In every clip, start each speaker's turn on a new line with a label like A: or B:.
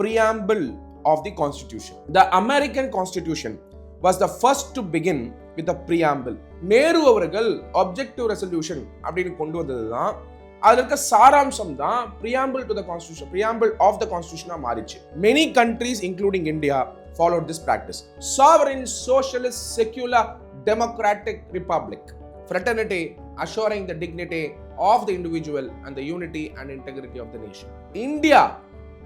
A: preamble of the Constitution. The American Constitution was the first to begin with a preamble. Nehru அவர்கள் objective resolution அப்படின்னு கொண்டு வந்ததுதான் அதுல இருக்க சாராம்சம் தான் preamble to the constitution, preamble of the constitution மாறிச்சு. Many countries including India followed this practice. Sovereign, socialist, secular, democratic republic. Fraternity assuring the dignity of the individual and the unity and integrity of the nation. India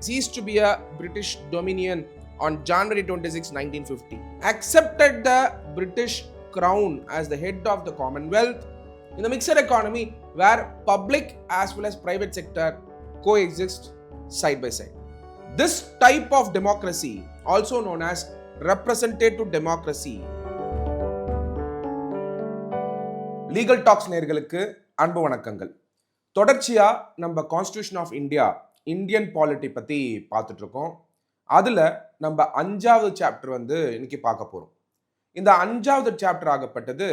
A: ceased to be a British dominion on January 26, 1950. Accepted the British crown as the head of the Commonwealth in the mixed economy where public as well as private sector coexist side by side. This type of democracy, also known as representative democracy. Legal talks நேயர்களுக்கு அன்பு வணக்கங்கள். தொடர்ச்சியா நம்ம constitution of India, Indian polity பத்தி பார்த்துட்டு இருக்கோம். அதுல நம்ம 5வது சாப்டர் இன்னைக்கு பார்க்க போறோம். இந்த 5வது சாப்டர் ஆகப்பட்டது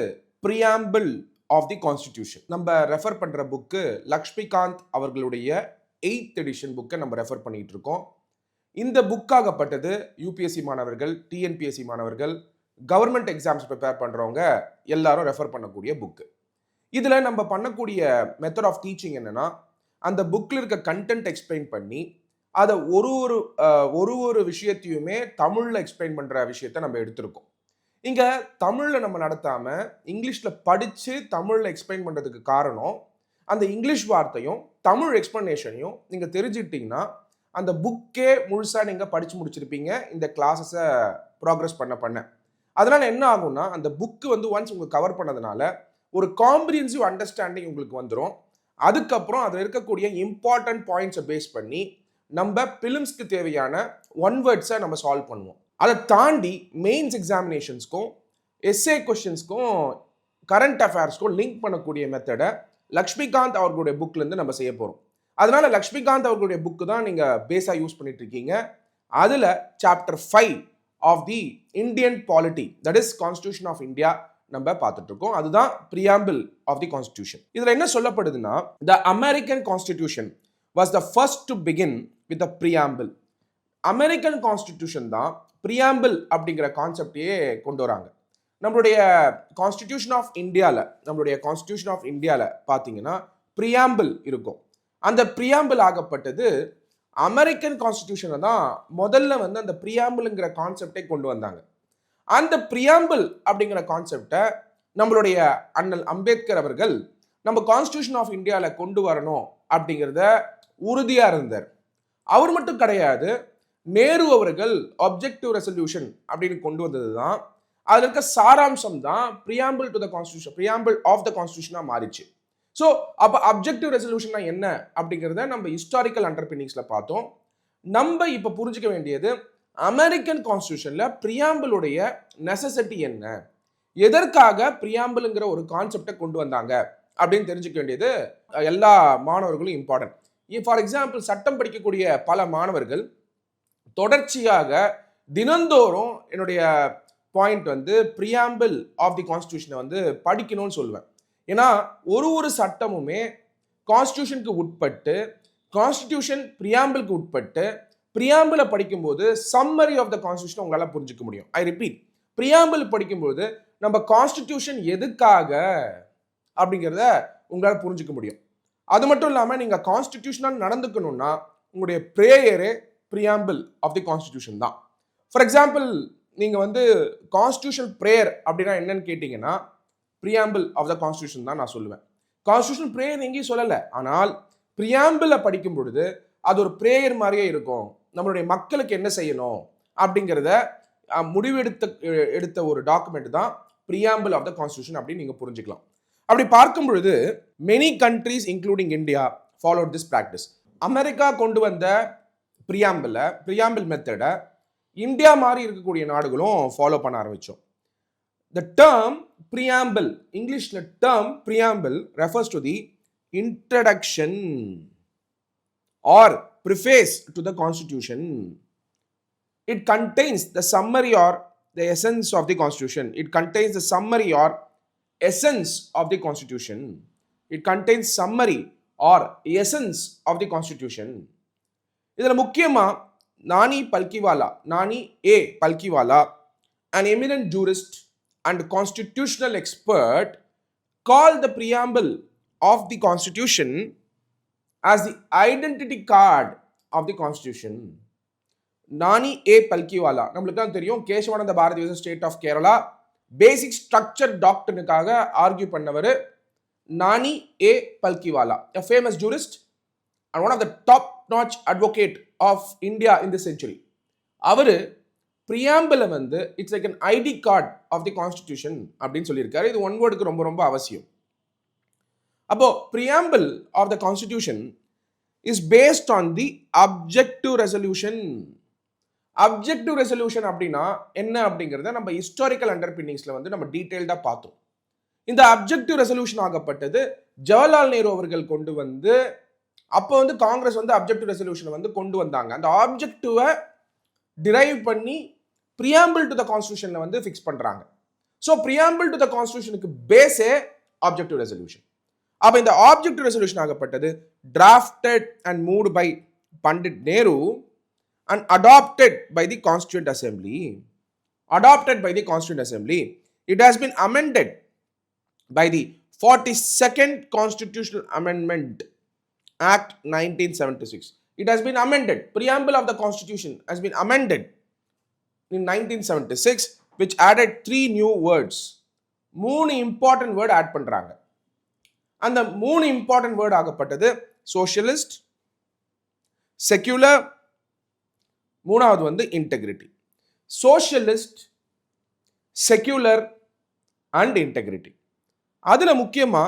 A: பிரியாம்பிள் ஆஃப் தி கான்ஸ்டிடியூஷன். நம்ம ரெஃபர் பண்ற புக்கு லக்ஷ்மிகாந்த் அவர்களுடைய 8th எடிஷன் புக்கை நம்ம ரெஃபர் பண்ணிட்டு இருக்கோம். இந்த புக் ஆகப்பட்டது யூபிஎஸ்சி மாணவர்கள், டிஎன்பிஎஸ்சி மாணவர்கள், கவர்மெண்ட் எக்ஸாம்ஸ் ப்ரிப்பேர் பண்ணுறவங்க எல்லாரும் ரெஃபர் பண்ணக்கூடிய புக்கு. இதில் நம்ம பண்ணக்கூடிய மெத்தட் ஆஃப் டீச்சிங் என்னன்னா, அந்த புக்கில் இருக்க கண்டென்ட் எக்ஸ்பிளைன் பண்ணி அதை ஒரு விஷயத்தையுமே தமிழில் எக்ஸ்பிளைன் பண்ணுற விஷயத்த நம்ம எடுத்திருக்கோம். இங்கே தமிழில் நம்ம நடத்தாமல் இங்கிலீஷில் படித்து தமிழில் எக்ஸ்பிளைன் பண்ணுறதுக்கு காரணம், அந்த இங்கிலீஷ் வார்த்தையும் தமிழ் எக்ஸ்பிளனேஷனையும் நீங்கள் தெரிஞ்சுக்கிட்டிங்கன்னா அந்த புக்கே முழுசாக நீங்கள் படித்து முடிச்சிருப்பீங்க இந்த கிளாஸஸை ப்ராக்ரஸ் பண்ண. அதனால என்ன ஆகும்னா, அந்த புக்கு ஒன்ஸ் உங்களுக்கு கவர் பண்ணதுனால ஒரு காம்ப்ரிஹென்சிவ் அண்டர்ஸ்டாண்டிங் உங்களுக்கு வந்துடும். அதுக்கப்புறம் அதில் இருக்கக்கூடிய இம்பார்ட்டன்ட் பாயிண்ட்ஸை பேஸ் பண்ணி நம்ம பிலிம்ஸ்க்கு தேவையான ஒன் வேர்ட்ஸை நம்ம சால்வ் பண்ணுவோம். அதை தாண்டி மெயின்ஸ் எக்ஸாமினேஷன்ஸ்க்கும் எஸ்ஏ கொஸ்டின்ஸ்க்கும் கரண்ட் அஃபேர்ஸ்க்கும் லிங்க் பண்ணக்கூடிய மெத்தடை லக்ஷ்மிகாந்த் அவர்களுடைய புக்லேருந்து நம்ம செய்ய போகிறோம். அதனால லக்ஷ்மிகாந்த் அவர்களுடைய புக்கு தான் நீங்கள் பேஸாக யூஸ் பண்ணிட்டு இருக்கீங்க. அதில் chapter 5 of the Indian polity, that is constitution of India நம்ம பார்த்துட்டு இருக்கோம். அதுதான் பிரியாம்பிள் ஆஃப் தி கான்ஸ்டிடியூஷன். இதுல என்ன சொல்லப்படுதுன்னா, the American constitution was the first to begin with a preamble. American constitution தான் பிரியாம்பிள் அப்படிங்கிற கான்செப்டையே கொண்டு வராங்க. நம்மளுடைய கான்ஸ்டிடியூஷன் ஆஃப் இந்தியாவில் பார்த்தீங்கன்னா பிரியாம்பிள் இருக்கும். அந்த பிரியாம்பிள் ஆகப்பட்டது அமெரிக்கன் கான்ஸ்டிடியூஷனை தான் முதல்ல அந்த பிரியாம்பிள்ங்கிற கான்செப்டை கொண்டு வந்தாங்க. அந்த பிரியாம்பிள் அப்படிங்கிற கான்செப்டை நம்மளுடைய அண்ணல் அம்பேத்கர் அவர்கள் நம்ம கான்ஸ்டிடியூஷன் ஆஃப் இந்தியாவில் கொண்டு வரணும் அப்படிங்கிறத உறுதியாக இருந்தார். அவர் மட்டும் கிடையாது, நேரு அவர்கள் ஆப்ஜெக்டிவ் ரெசல்யூஷன் அப்படின்னு கொண்டு வந்தது தான் அதில் இருக்க சாராம்சம் தான் preamble to the constitution, preamble of the கான்ஸ்டிடியூஷனாக மாறிச்சு. ஸோ அப்போ அப்ஜெக்டிவ் ரெசல்யூஷன்னா என்ன அப்படிங்கிறத நம்ம ஹிஸ்டாரிக்கல் அண்டர்பின்னிங்ஸில் பார்த்தோம். நம்ம இப்போ புரிஞ்சுக்க வேண்டியது, அமெரிக்கன் கான்ஸ்டிடியூஷனில் பிரியாம்பிளுடைய நெசசிட்டி என்ன, எதற்காக பிரியாம்பிளுங்கிற ஒரு கான்செப்டை கொண்டு வந்தாங்க அப்படின்னு தெரிஞ்சுக்க வேண்டியது எல்லா மாணவர்களும் இம்பார்ட்டன்ட். ஃபார் எக்ஸாம்பிள், சட்டம் படிக்கக்கூடிய பல மாணவர்கள் தொடர்ச்சியாக தினந்தோறும் என்னுடைய பாயிண்ட் பிரியாம்பிள் ஆஃப் தி கான்ஸ்டிடியூஷனை படிக்கணும்னு சொல்லுவேன். ஏன்னா ஒரு சட்டமுமே கான்ஸ்டிடியூஷனுக்கு உட்பட்டு, கான்ஸ்டிடியூஷன் பிரியாம்பிளுக்கு உட்பட்டு, பிரியாம்பிளை படிக்கும்போது சம்மரி ஆஃப் த கான்ஸ்டிடியூஷன் உங்களால் புரிஞ்சுக்க முடியும். ஐ ரிப்பீட், பிரியாம்பிள் படிக்கும்போது நம்ம கான்ஸ்டிடியூஷன் எதுக்காக அப்படிங்கிறத உங்களால் புரிஞ்சுக்க முடியும். அது மட்டும் இல்லாமல் நீங்கள் கான்ஸ்டிடியூஷனாக நடந்துக்கணும்னா உங்களுடைய ப்ரேயரே பிரியாம்பிள் ஆஃப் தி கான்ஸ்டிடியூஷன் தான். ஃபார் எக்ஸாம்பிள், நீங்கள் கான்ஸ்டிடியூஷன் ப்ரேயர் அப்படின்னா என்னன்னு கேட்டிங்கன்னா பிரியாம்பிள் ஆஃப் த கான்ஸ்டிடியூஷன் தான் நான் சொல்லுவேன். கான்ஸ்டிடியூஷன் ப்ரேயர் எங்கேயும் சொல்லலை, ஆனால் பிரியாம்பிளை படிக்கும் பொழுது அது ஒரு ப்ரேயர் மாதிரியே இருக்கும். நம்மளுடைய மக்களுக்கு என்ன செய்யணும் அப்படிங்கிறத எடுத்த ஒரு டாக்குமெண்ட் தான் பிரியாம்பிள் ஆஃப் த கான்ஸ்டிடியூஷன் அப்படின்னு நீங்கள் புரிஞ்சுக்கலாம். அப்படி பார்க்கும் பொழுது many countries including India followed this practice. America கொண்டு வந்த பிரியாம்பிள் மெத்தடை இந்தியா மாதிரி இருக்கக்கூடிய நாடுகளும் ஃபாலோ பண்ண ஆரம்பித்தோம். The term preamble, English term preamble refers to the introduction or preface to the constitution. It contains the summary or the essence of the constitution. It contains the summary or essence of the constitution. It contains summary or essence of the constitution. இதில் முக்கியமாக Nani A. Palkiwala, an eminent jurist and constitutional expert, called the preamble of the constitution as the identity card of the constitution. Nani A. Palkiwala, நம்மளுக்கு தான் தெரியும், Kesavananda Bharati vs state of Kerala basic structure டாக்டரினுக்காக argue பண்ணவர் Nani A. Palkiwala, a famous jurist and one of the top-notch advocate of India in this century. அவரு preamble வந்து it's like an ID card of the constitution அப்படின்னு சொல்லியிருக்காரு. இது one வேர்டுக்கு ரொம்ப ரொம்ப அவசியம். அப்போ preamble of the constitution is based on the objective resolution. Objective resolution அப்படின்னா என்ன அப்படிங்கிறத நம்ம ஹிஸ்டாரிக்கல் அண்டர்பின்னிங்ஸ்ல வந்து நம்ம டீடைல்டா பார்த்தோம். இந்த அப்ஜெக்டிவ் ரெசல்யூஷன் ஆகப்பட்டது ஜவஹர்லால் நேரு அவர்கள் கொண்டு வந்து அப்போ வந்து காங்கிரஸ் வந்து அப்ஜெக்டிவ் ரெசல்யூஷன் வந்து கொண்டு வந்தாங்க. அந்த ஆப்ஜெக்டிவை டிரைவ் பண்ணி preamble to the constitutionல வந்து ஃபிக்ஸ் பண்றாங்க. ஸோ preamble to the constitutionக்கு பேஸே ஆப்ஜெக்டிவ் ரெசல்யூஷன். அப்போ இந்த ஆப்ஜெக்டிவ் ரெசல்யூஷன் ஆகப்பட்டது drafted and moved by Pandit Nehru and adopted by the Constituent Assembly. Adopted by the Constituent Assembly. It has been amended by the 42nd Constitutional Amendment Act 1976. It has been amended. Preamble of the Constitution has been amended in 1976, which added 3 new words. 3 important word add பண்றாங்க. அந்த 3 important word ஆகப்பட்டது socialist, secular, மூணாவது வந்து integrity. Socialist, secular and integrity. அதுல முக்கியமா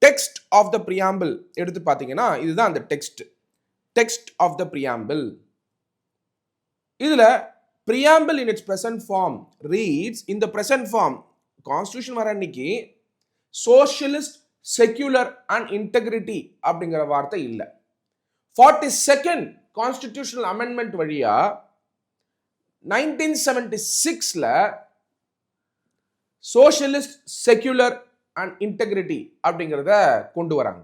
A: text of the preamble எடுத்து பார்த்தீங்கன்னா இதுதான் அந்த text of the preamble. இதுல preamble in its present form reads, in the present form constitution வர அன்னைக்கு socialist, secular and integrity அப்படிங்கிற வார்த்தை இல்ல. 42nd constitutional amendment வழியா 1976ல socialist, secular and integrity அப்படிங்கிறத கொண்டு வராங்க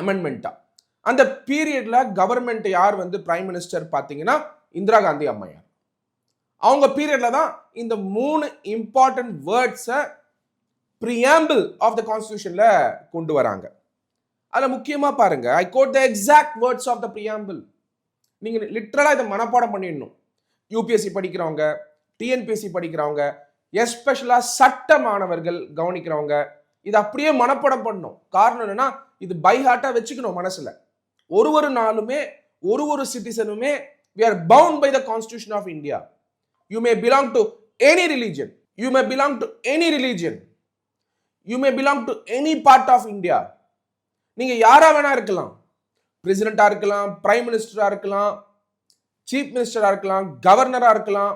A: அமெண்ட்மெண்டா. அந்த பீரியட்ல கவர்மெண்ட் யார் வந்து பிரைம் மினிஸ்டர் பார்த்தீங்கன்னா இந்திரா காந்தி அம்மையார். அவங்க பீரியட்ல தான் இந்த 3 இம்பார்ட்டன்ட் வேர்ட்ஸை preamble of the constitutionல கொண்டு வராங்க. அதுல முக்கியமா பாருங்க, I quote the exact words of the preamble. நீங்க லிட்டரலா இதை மனப்பாடம் பண்ணிடணும். யூபிஎஸ்சி படிக்கிறவங்க, டிஎன்பிஎஸ்சி படிக்கிறவங்க, எஸ்பெஷலா சட்ட மாணவர்கள் கவனிக்கிறவங்க இது அப்படியே மனப்பாடம் பண்ணணும். காரணம் என்னன்னா இது பை ஹார்ட்டா வச்சுக்கணும் மனசுல. ஒரு நாளுமே ஒரு சிட்டிசனுமே we are bound by the Constitution of India. You may belong to any religion. You may belong to any religion. You may belong to any part of India. நீங்க யாரா வேணா இருக்கலாம். பிரசிடென்ட்டா இருக்கலாம், பிரைம் மினிஸ்டரா இருக்கலாம், சீஃப் மினிஸ்டரா இருக்கலாம், கவர்னரா இருக்கலாம்,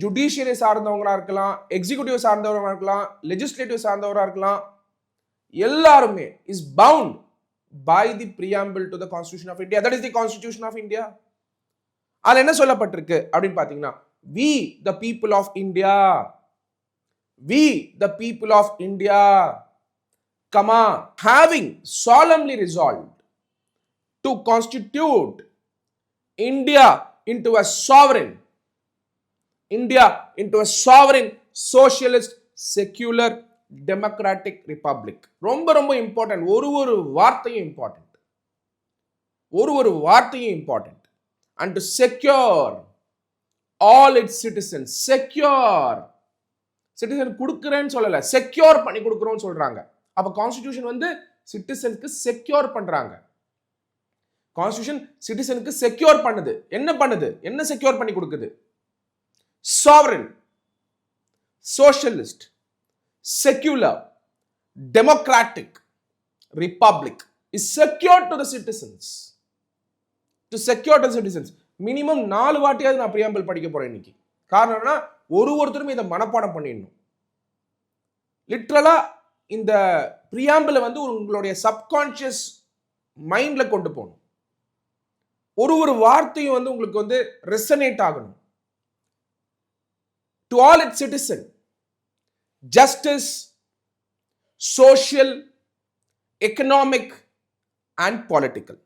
A: ஜுடிஷியரி சார்ந்தவங்களா இருக்கலாம், எக்ஸிகியூட்டிவ் சார்ந்தவங்களா இருக்கலாம், லெஜிஸ்லேட்டிவ் சார்ந்தவரா இருக்கலாம். எல்லாருமே is bound by the preamble to the Constitution of India. That is the Constitution of India. அதுல என்ன சொல்லப்பட்டிருக்கு அப்படின்னு பாத்தீங்கன்னா, we the people of India, we the people of India, having solemnly resolved to constitute India into a sovereign socialist, secular, democratic republic. ரொம்ப ரொம்ப important. ஒரு வார்த்தையும் important. And to secure all its citizens. Citizen கொடுக்குறேன்னு சொல்லல, secure பண்ணி கொடுக்குறோம்னு சொல்றாங்க. அப்ப constitution வந்து சிட்டிசனுக்கு செக்யூர் பண்றாங்க. கான்ஸ்டிடியூஷன் சிட்டிசனுக்கு செக்யூர் பண்ணுது. என்ன செக்யூர் பண்ணி கொடுக்குது? sovereign, socialist, secular, democratic republic is secured to the citizens. To secure the citizens. Minimum 4 வாட்டியாவது நான் preamble படிக்க போறேன் இன்னைக்கு. காரணம் என்ன? ஒருத்தருமே இதை மனப்பாடம் பண்ணிடணும். லிட்டரலா இந்த preamble வந்து உங்களுடைய சப்கான்ஷியஸ் மைண்ட்ல கொண்டு போகணும். ஒரு வார்த்தையும் வந்து உங்களுக்கு வந்து ரெசனேட் ஆகணும். To all its citizens, justice, social, economic and political.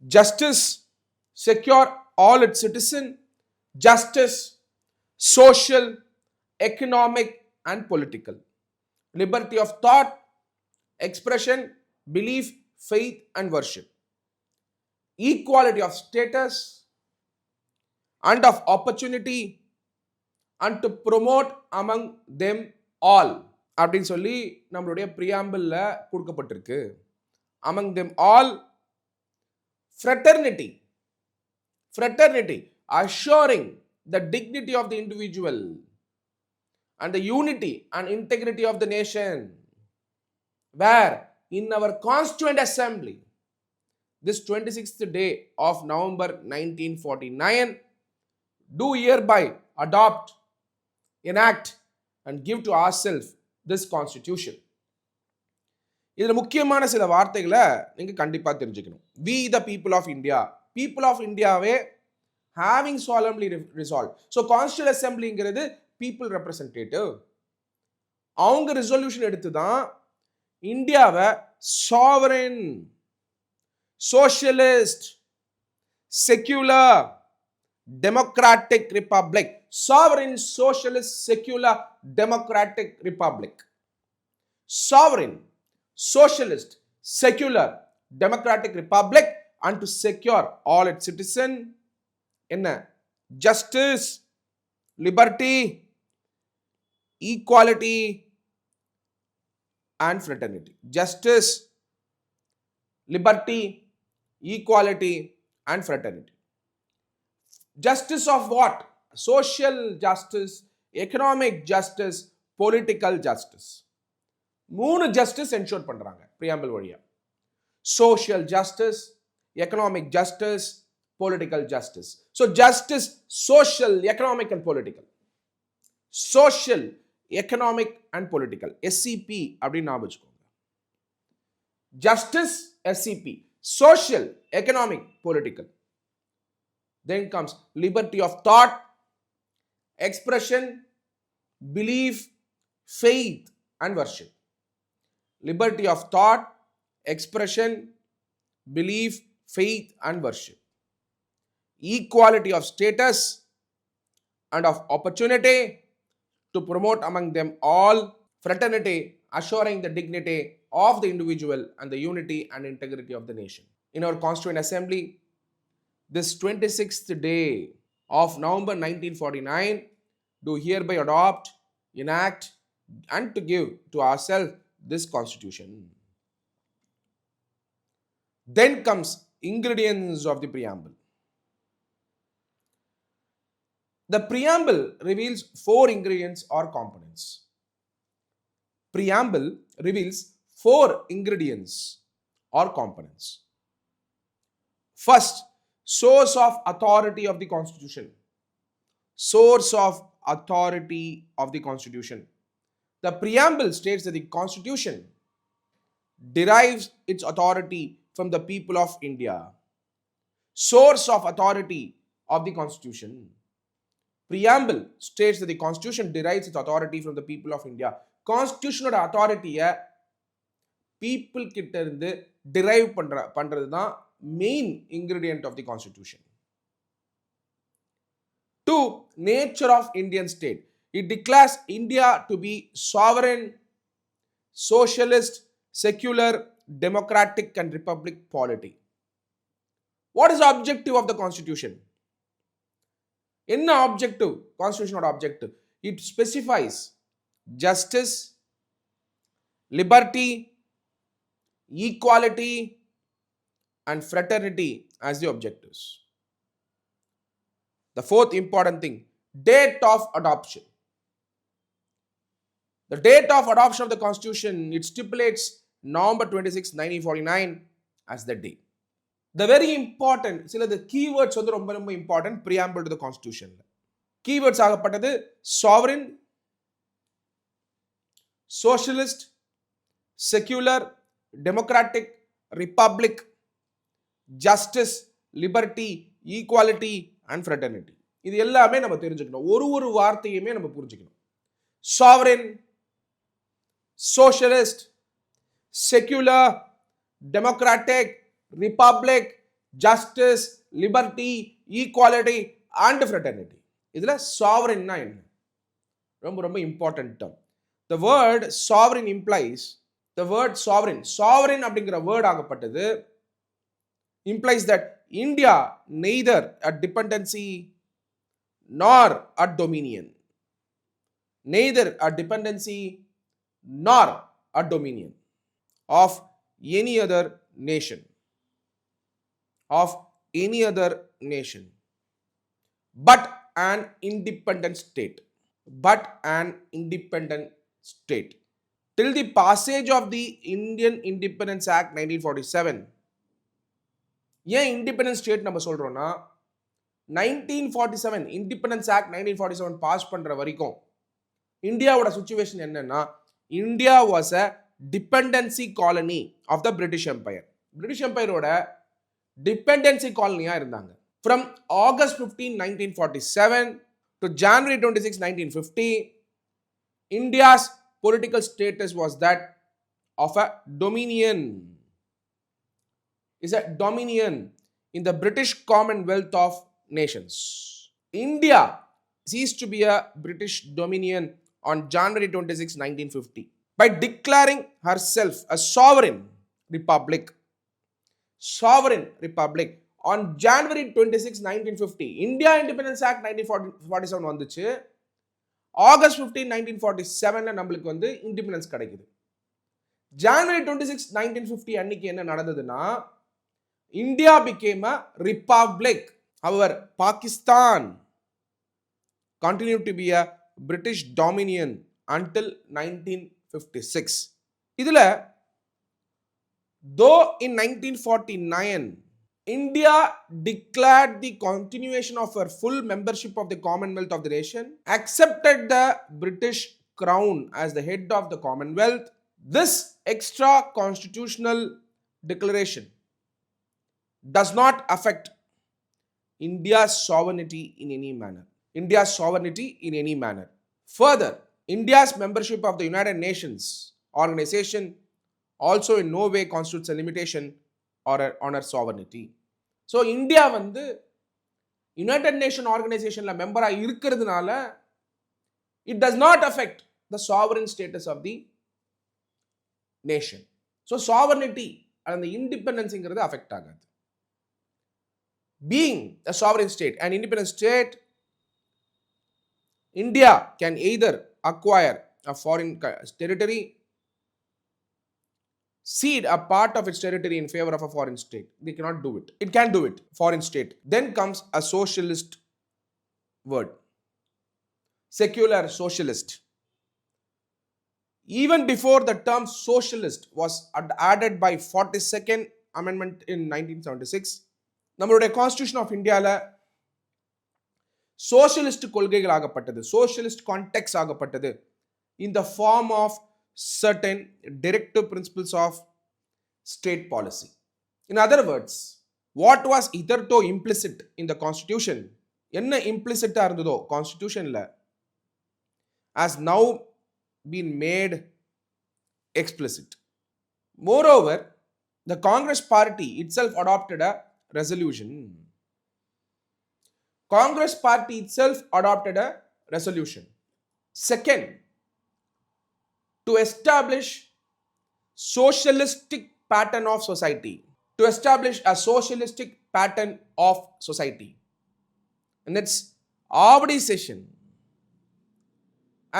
A: Justice, secure all its citizens, justice, social, economic, and political. Liberty of thought, expression, belief, faith, and worship. Equality of status and of opportunity, and to promote among them all. அப்படின்னு சொல்லி நம்மளுடைய பிரியாம்பிள்ல கொடுக்கப்பட்டிருக்கு. Among them all, fraternity, assuring the dignity of the individual and the unity and integrity of the nation, where in our Constituent Assembly, this 26th day of November 1949, do hereby adopt, enact, and give to ourselves this constitution. இதுல முக்கியமான சில வார்த்தைகளை நீங்க கண்டிப்பா தெரிஞ்சுக்கணும். We the people of India, people of Indiaவே having solemnly resolved. So Constituent Assemblyங்கிறது people representative. அவங்க resolution எடுத்து தான் இந்தியாவை sovereign, socialist, secular, democratic republic, sovereign, socialist, secular, democratic republic. Sovereign, socialist, secular, democratic republic, and to secure all its citizens in justice, liberty, equality, and fraternity. Justice, liberty, equality, and fraternity. Justice of what? Social justice, economic justice, political justice. மூணு justice ensure பண்றாங்க preamble வழியா. Social justice, economic justice, political justice. So justice, social, economic and political. Social, economic and political, SCB அப்படின்னு ஞாபகம் வச்சுக்கோங்க. Justice, SCB, social, economic, political. Then comes liberty of thought, expression, belief, faith, and worship. Liberty of thought, expression, belief, faith, and worship. Equality of status and of opportunity, to promote among them all. Fraternity, assuring the dignity of the individual and the unity and integrity of the nation. In our Constituent Assembly, this 26th day of November 1949, do hereby adopt, enact, and to give to ourselves this constitution. Then comes ingredients of the preamble. The preamble reveals 4 ingredients or components. Preamble reveals 4 ingredients or components. First, source of authority of the Constitution. Source of authority of the Constitution. The preamble states that the Constitution derives its authority from the people of India. Source of authority of the Constitution. Preamble states that the Constitution derives its authority from the people of India. Constitution authority-ய people கிட்ட இருந்து derive பண்றது தான் main ingredient of the Constitution. 2. Nature of Indian state. It declares India to be sovereign, socialist, secular, democratic, and republic polity. What is the objective of the Constitution? என்ன objective? Constitution objective. It specifies justice, liberty, equality, and fraternity as the objectives. The 4th important thing, date of adoption. The date of adoption of the Constitution, it stipulates November 26, 1949 as the day. The very important, சில the keywords வந்து ரொம்ப ரொம்ப important preamble to the Constitution. Keywords ஆகப்பட்டது sovereign, socialist, secular, democratic, republic, justice, liberty, equality, and fraternity. இது எல்லாமே நம்ம தெரிஞ்சுக்கணும். ஒரு வார்த்தையுமே நம்ம புரிஞ்சுக்கணும். Sovereign, socialist, secular, democratic, republic, justice, liberty, equality and fraternity. இதுல sovereign னா என்ன? ரொம்ப ரொம்ப important term. The word sovereign implies, the word sovereign அப்படிங்கிற word ஆகப்பட்டது implies that India neither a dependency nor a dominion. Neither a dependency nor a dominion of any other nation. Of any other nation. But an independent state. But an independent state. Till the passage of the Indian Independence Act 1947. ஏன் independence state நம்ம சொல்றோம்னா 1947 independence act 1947 pass பண்ற வரைக்கும் இந்தியாவோட situation என்னன்னா India was a dependency colony of the British empire. British எம்பையரோட dependency காலனியா இருந்தாங்க. From August 15, 1947 to January 26, 1950, India's political status was that of a dominion. Is a dominion in the British Commonwealth of Nations. India ceased to be a British dominion on January 26, 1950 by declaring herself a sovereign republic. Sovereign republic on January 26, 1950. India Independence Act 1947 வந்துச்சு. August 15, 1947 நம்மளுக்கு வந்து independence கிடைக்குது. January 26, 1950 அன்னைக்கு என்ன நடந்ததுன்னா India became a republic. However, Pakistan continued to be a British dominion until 1956. இதுல though in 1949 India declared the continuation of her full membership of the Commonwealth of the nation, accepted the British crown as the head of the Commonwealth, this extra constitutional declaration does not affect India's sovereignty in any manner. India's sovereignty in any manner. Further, India's membership of the United Nations organization also in no way constitutes a limitation on her sovereignty. So, India வந்து United Nation organizationல மெம்பரா இருக்கிறதுனால it does not affect the sovereign status of the nation. So, sovereignty and the independenceங்கிறது affect ஆகாது. Being a sovereign state, an independent state, India can either acquire a foreign territory, cede a part of its territory in favor of a foreign state. They cannot do it. It can do it, foreign state. Then comes a socialist word. Secular socialist. Even before the term socialist was added by 42nd Amendment in 1976, நம்மளுடைய constitution of இந்தியாவில் socialist கொள்கைகள் ஆகப்பட்டது, socialist context ஆகப்பட்டது in the form of certain directive principles of state policy. In other words, what was hitherto implicit in the constitution, என்ன implicit இருந்ததோ கான்ஸ்டிடியூஷன்ல has now been made explicit. Moreover, the Congress party itself adopted a resolution. Congress party itself adopted a resolution. Second, to establish socialistic pattern of society. To establish a socialistic pattern of society. In its Avadi session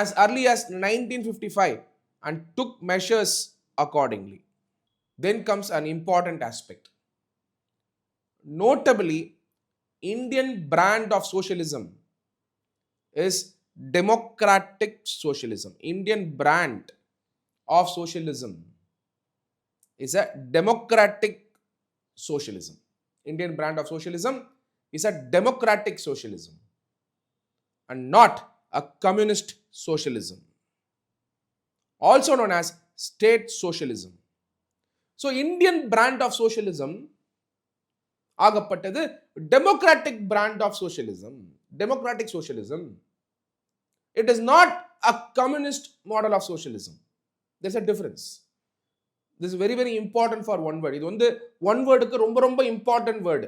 A: as early as 1955 and took measures accordingly. Then comes an important aspect. Notably, Indian brand of socialism is democratic socialism. Indian brand of socialism is a democratic socialism. Indian brand of socialism is a democratic socialism and not a communist socialism, also known as state socialism. So, Indian brand of socialism ஆகப்பட்டது democratic brand of socialism. Democratic socialism. It is not a communist model of socialism. There's a difference. This is very very important for one word. இது வந்து one wordக்கு ரொம்ப ரொம்ப important word.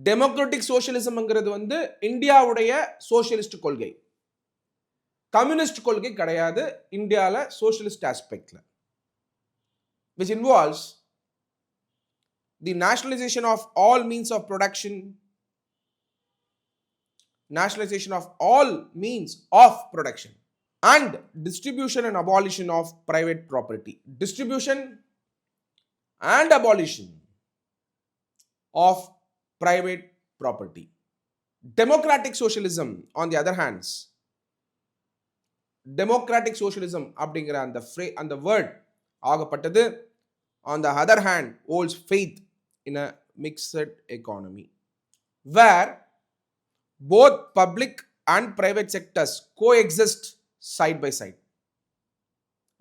A: Democratic சோஷியலிசம்ங்கிறது வந்து இந்தியாவுடைய socialist கொள்கை. Communist கொள்கை கிடையாது இந்தியாவில் socialist ஆஸ்பெக்ட்ல. which involves the nationalization of all means of production, nationalization of all means of production, and distribution and abolition of private property. Distribution and abolition of private property. Democratic socialism, on the other hand, democratic socialism அப்படிங்கிற அந்த word ஆகப்பட்டது on the other hand holds faith in a mixed economy where both public and private sectors coexist side by side.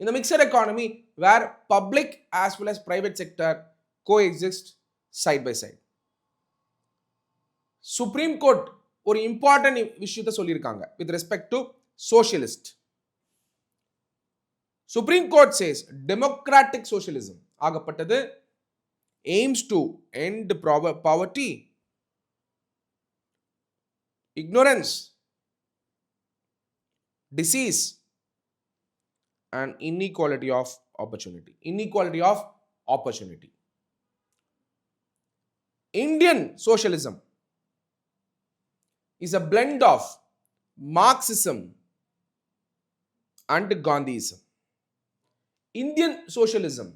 A: In the mixed economy where public as well as private sector coexist side by side. Supreme Court ஒரு important விஷயத்தை சொல்லியிருக்காங்க with respect to socialist. Supreme Court says democratic socialism ஆகப்பட்டது aims to end poverty, ignorance, disease and inequality of opportunity. Inequality of opportunity. Indian socialism is a blend of Marxism and Gandhism. Indian socialism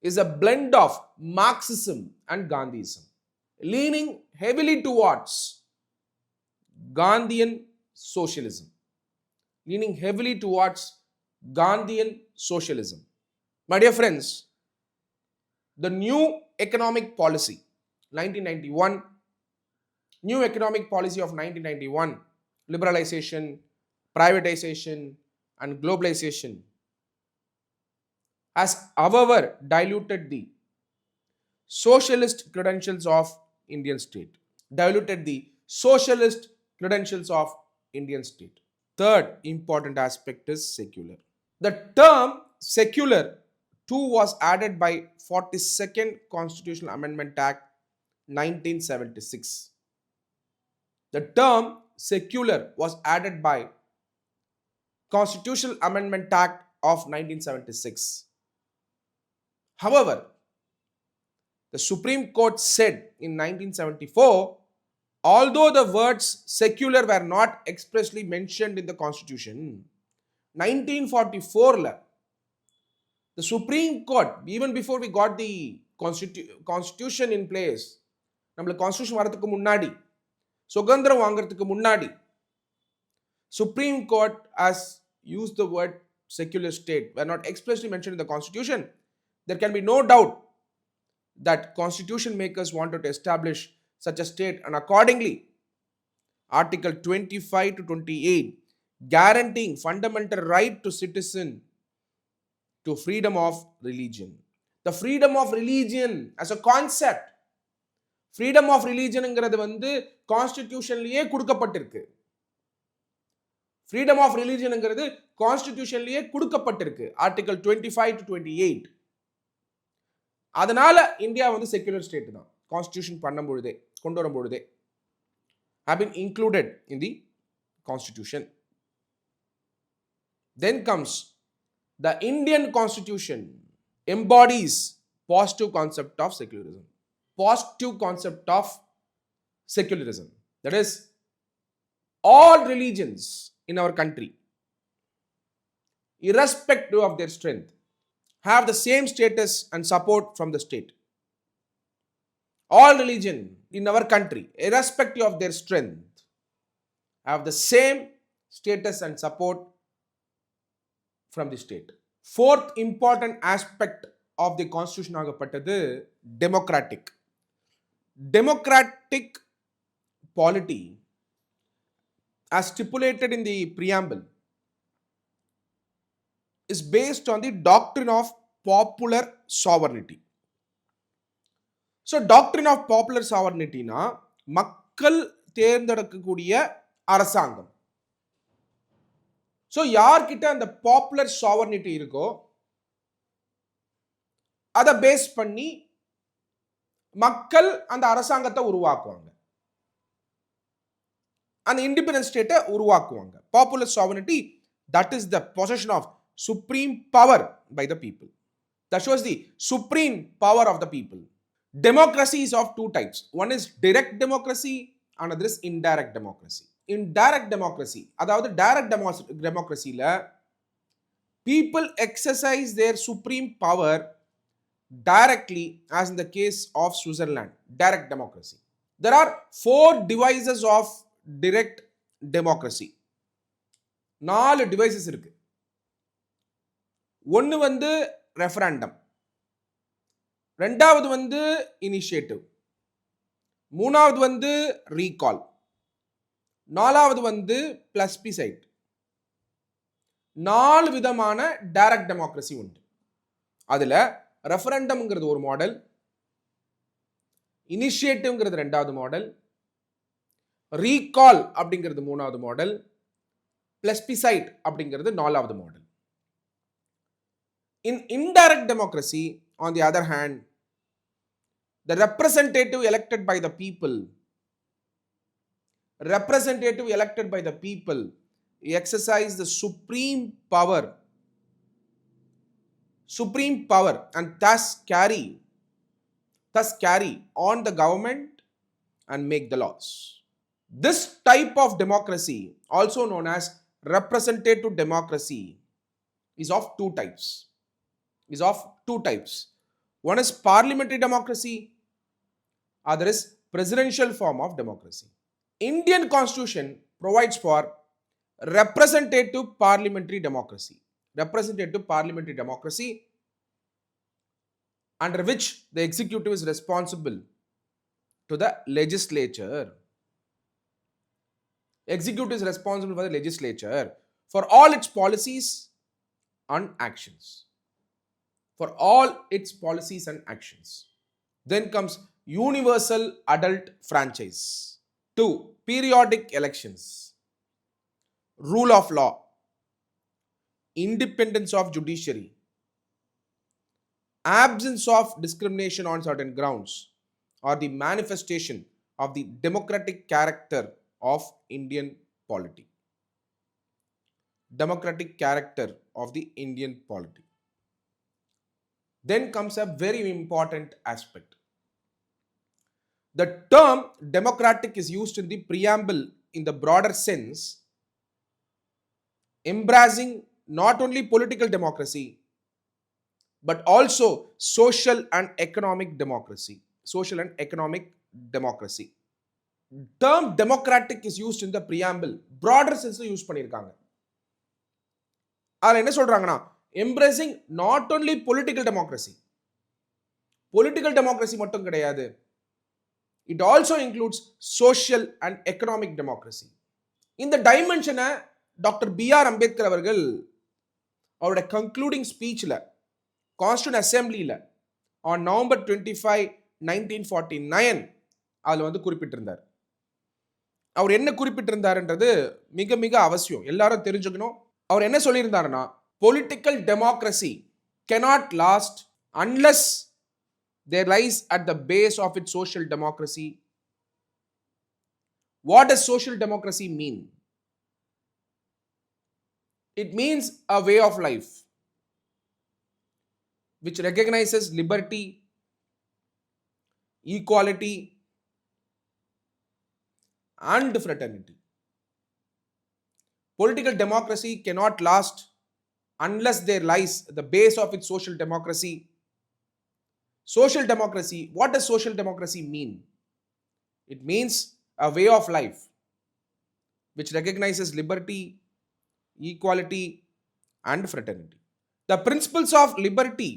A: is a blend of Marxism and Gandhism, leaning heavily towards Gandhian socialism. Leaning heavily towards Gandhian socialism. My dear friends, the new economic policy, 1991, new economic policy of 1991, liberalization, privatization, and globalization, has however diluted the socialist credentials of Indian state. Diluted the socialist credentials of Indian state. Third important aspect is secular. The term secular too was added by 42nd Constitutional Amendment Act 1976. The term secular was added by Constitutional Amendment Act of 1976. However, the Supreme Court said in 1974, although the words secular were not expressly mentioned in the Constitution, 1944, the Supreme Court, even before we got the Constitution in place, நம்மளுக்கு Constitution வரதுக்கு முன்னாடி, சுதந்திரம் வாங்குறதுக்கு முன்னாடி, Supreme Court has used the word secular state, were not expressly mentioned in the Constitution. There can be no doubt that constitution makers wanted to establish such a state, and accordingly, Article 25 to 28 guaranteeing fundamental right to citizen to freedom of religion. The freedom of religion as a concept, freedom of religionங்கிறது வந்து கான்ஸ்டிடியூஷன்லயே கொடுக்கப்பட்டிருக்கு. freedom of religionங்கிறது கான்ஸ்டிடியூஷன்லயே கொடுக்கப்பட்டிருக்கு. Article 25 to 28. அதனால India வந்து secular state தான். Constitution பண்ணும்பொழுதே, கொண்டு வரும்பொழுதே have been included in the constitution. Then comes the Indian constitution embodies positive concept of secularism. Positive concept of secularism. That is, all religions in our country, irrespective of their strength, have the same status and support from the state. All religion in our country, irrespective of their strength, have the same status and support from the state. Fourth important aspect of the constitution ஆகப்பட்டது democratic. Democratic polity, as stipulated in the preamble, is based on the doctrine of popular sovereignty. So doctrine of popular sovereignty na மக்கள் தேர்ந்தெடுக்கக்கூடிய அரசாங்கம். So யார்கிட்ட அந்த popular sovereignty இருக்கோ அதை base பண்ணி மக்கள் அந்த அரசாங்கத்தை உருவாக்குவாங்க, அந்த இண்டிபெண்டன்ட் ஸ்டேட்டை உருவாக்குவாங்க. Popular sovereignty, that is the possession of supreme power by the people. That shows the supreme power of the people. Democracy is of two types. One is direct democracy, another is indirect democracy. Indirect democracy, அதாவது direct democracyல people exercise their supreme power directly, as in the case of Switzerland, direct democracy. There are 4 devices of direct democracy. 4 devices இருக்கு. ஒன்னு வந்து referendum, ரெண்டாவது வந்து initiative, மூணாவது வந்து recall, நாலாவது வந்து பிளஸ்பிசைட். 4 விதமான டைரக்ட் டெமோக்ரஸி உண்டு. அதுல ரெஃபரண்டம்ங்கிறது ஒரு மாடல், இனிஷியேட்டிவ்ங்கிறது ரெண்டாவது மாடல், ரீகால் அப்படிங்கிறது மூணாவது மாடல், பிளஸ்பிசைட் அப்படிங்கிறது நாலாவது model. In indirect democracy, on the other hand, the representative elected by the people exercise the supreme power and thus carry on the government and make the laws. This type of democracy, also known as representative democracy, is of two types. One is parliamentary democracy, other is presidential form of democracy. Indian constitution provides for representative parliamentary democracy, under which the executive is responsible to the legislature. Executive is responsible for the legislature for all its policies and actions. Then comes universal adult franchise. 2. Periodic elections. Rule of law. Independence of judiciary. Absence of discrimination on certain grounds are the manifestation of the democratic character of Indian polity. Then comes a very important aspect. The term democratic is used in the preamble in the broader sense, embracing not only political democracy but also social and economic democracy. Term democratic is used in the preamble, broader sense use பண்ணிருக்காங்க. அதுல என்ன சொல்றாங்கன்னா, embracing not only political democracy மட்டும் கிடையாது, it also includes social and economic democracy. இந்த டைமென்ஷனை doctor B.R. Ambedkar அவர்கள் அவருடைய concluding ஸ்பீச்ல constitution அசெம்பிளியில on November 25, 1949 அதுல வந்து குறிப்பிட்டிருந்தார். அவர் என்ன குறிப்பிட்டிருந்தாருன்றது மிக மிக அவசியம், எல்லாரும் தெரிஞ்சுக்கணும். அவர் என்ன சொல்லியிருந்தாருன்னா, political democracy cannot last unless there lies at the base of its social democracy. What does social democracy mean? It means a way of life which recognizes liberty, equality, and fraternity. Political democracy cannot last unless there lies the base of its social democracy. Social democracy, what does social democracy mean? It means a way of life which recognizes liberty, equality, and fraternity. The principles of liberty,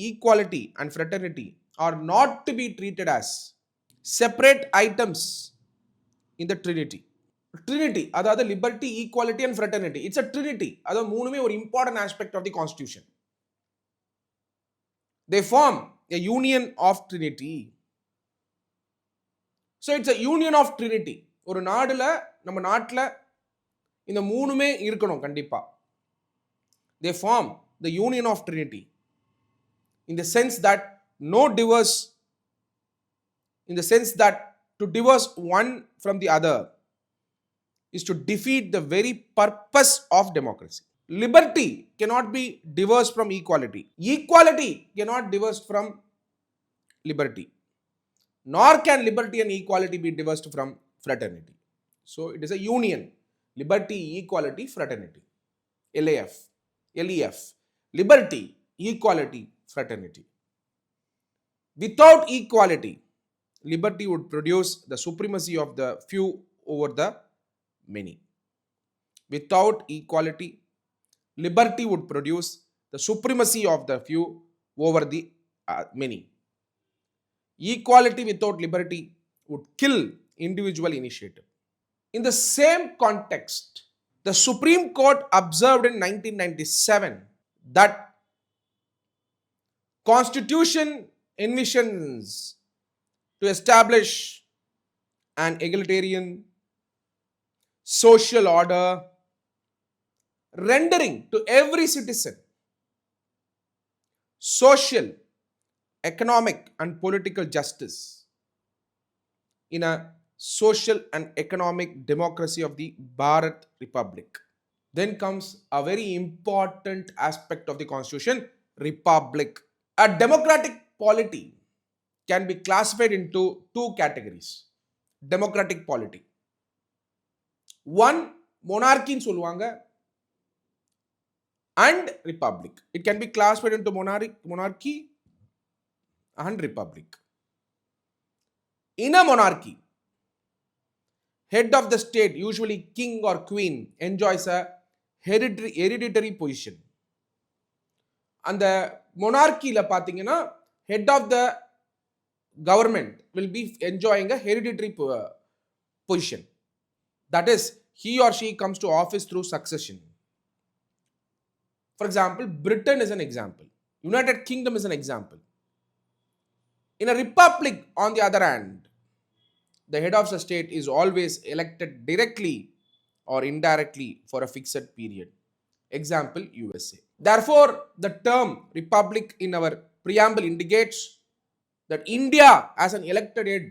A: equality, and fraternity are not to be treated as separate items in the Trinity. Trinity, அதாவது liberty, equality, and fraternity. It's a Trinity. அதாவது மூணுமே ஒரு important aspect of the constitution. They form a union of Trinity. So it's a union of Trinity. ஒரு நாடுல, நம்ம நாட்டுல இந்த மூணுமே இருக்கணும் கண்டிப்பா. They form the union of Trinity in the sense that no diverse in the sense that to divorce one from the other is to defeat the very purpose of democracy. Liberty cannot be divorced from equality. Equality cannot divorce from liberty. Nor can liberty and equality be divorced from fraternity. So it is a union. Liberty, equality, fraternity. LAF. LEF. Liberty, equality, fraternity. Without equality, liberty would produce the supremacy of the few over the many. Without equality, liberty would produce the supremacy of the few over the many. Equality without liberty would kill individual initiative. In the same context, the Supreme Court observed in 1997 that Constitution envisions to establish an egalitarian social order, rendering to every citizen social, economic and political justice in a social and economic democracy of the Bharat Republic. Then comes a very important aspect of the Constitution, Republic. A democratic polity can be classified into two categories. Democratic polity. One, monarchy ன்னு சொல்லுவாங்க, and republic. It can be classified into monarchy and republic. In a monarchy, head of the state, usually king or queen, enjoys a hereditary position. அந்த monarchyல பாத்தீங்கன்னா head of the government will be enjoying a hereditary position. That is, he or she comes to office through succession. For example, Britain is an example. United Kingdom is an example. In a republic, on the other hand, the head of the state is always elected directly or indirectly for a fixed period. Example, USA. Therefore, the term republic in our preamble indicates that India has an elected head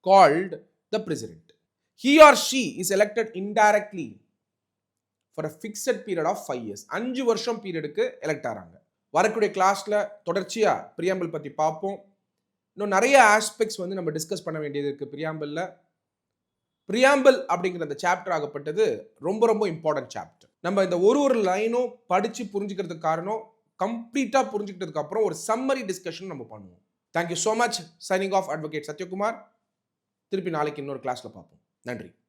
A: called the president. He or she is elected indirectly for a fixed period of 5 years. 5 வருஷம் பீரியடுக்கு elect ஆகிறாங்க. வரக்கூடிய கிளாஸில் தொடர்ச்சியாக preamble பற்றி பார்ப்போம். இன்னும் நிறைய aspects வந்து நம்ம டிஸ்கஸ் பண்ண வேண்டியது இருக்குது ப்ரியாம்பிளில். ப்ரியாம்பிள் அப்படிங்கிற அந்த சாப்டர் ஆகப்பட்டது ரொம்ப ரொம்ப இம்பார்ட்டன்ட் சாப்டர். நம்ம இந்த ஒரு லைனும் படித்து புரிஞ்சுக்கிறதுக்கு காரணம், கம்ப்ளீட்டாக புரிஞ்சுக்கிட்டதுக்கு அப்புறம் ஒரு சம்மரி டிஸ்கஷன் நம்ம பண்ணுவோம். Thank you so much. Signing off advocate Sathyakumar. திருப்பி நாளைக்கு இன்னொரு கிளாஸில் பார்ப்போம். நன்றி.